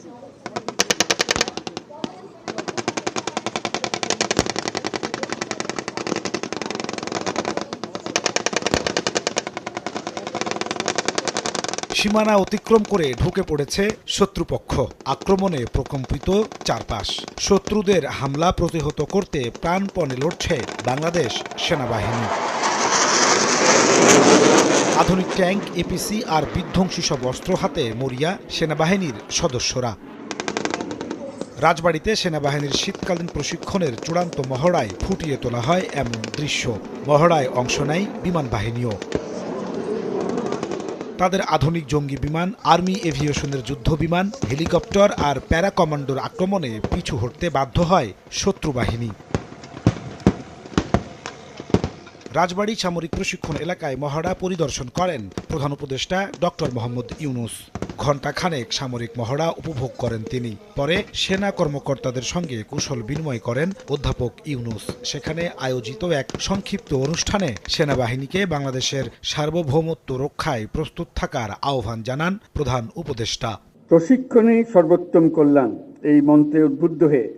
সীমানা অতিক্রম করে ঢুকে পড়েছে শত্রুপক্ষ। আক্রমণে প্রকম্পিত চারপাশ। শত্রুদের হামলা প্রতিহত করতে প্রাণপণে লড়ছে বাংলাদেশ সেনাবাহিনী। আধুনিক ট্যাঙ্ক, এপিসি আর বিধ্বংসী সব অস্ত্র হাতে মরিয়া সেনাবাহিনীর সদস্যরা। রাজবাড়ীতে সেনাবাহিনীর শীতকালীন প্রশিক্ষণের চূড়ান্ত মহড়ায় ফুটিয়ে তোলা হয় এমন দৃশ্য। মহড়ায় অংশ নেয় বিমান বাহিনীও। তাদের আধুনিক জঙ্গি বিমান, আর্মি এভিয়েশনের যুদ্ধ বিমান, হেলিকপ্টার আর প্যারা কমান্ডোর আক্রমণে পিছু হটতে বাধ্য হয় শত্রু বাহিনী। রাজবাড়ী সামরিক প্রশিক্ষণ এলাকায় মহড়া পরিদর্শন করেন প্রধান উপদেষ্টা ডক্টর মোহাম্মদ ইউনূস। ঘণ্টাখানেক সামরিক মহড়া উপভোগ করেন তিনি। পরে সেনা কর্মকর্তাদের সঙ্গে কুশল বিনিময় করেন অধ্যাপক ইউনূস। সেখানে আয়োজিত এক সংক্ষিপ্ত অনুষ্ঠানে সেনাবাহিনীকে বাংলাদেশের সার্বভৌমত্ব রক্ষায় প্রস্তুত থাকার আহ্বান জানান প্রধান উপদেষ্টা। প্রশিক্ষণে সর্বোত্তম কল্যাণ এই মন্ত্রে উদ্বুদ্ধ হয়ে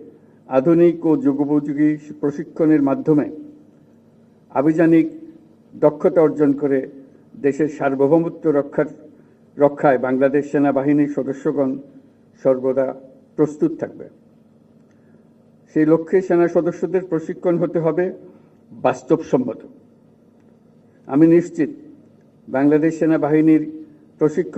আধুনিক ও যুগোপযোগী প্রশিক্ষণের মাধ্যমে আভিযানিক দক্ষতা অর্জন করে দেশের সার্বভৌমত্ব রক্ষায় বাংলাদেশ সেনাবাহিনীর সদস্যগণ সর্বদা প্রস্তুত থাকবে। সেই লক্ষ্যে সেনা সদস্যদের প্রশিক্ষণ হতে হবে বাস্তবসম্মত। আমি নিশ্চিত বাংলাদেশ সেনাবাহিনীর প্রশিক্ষণ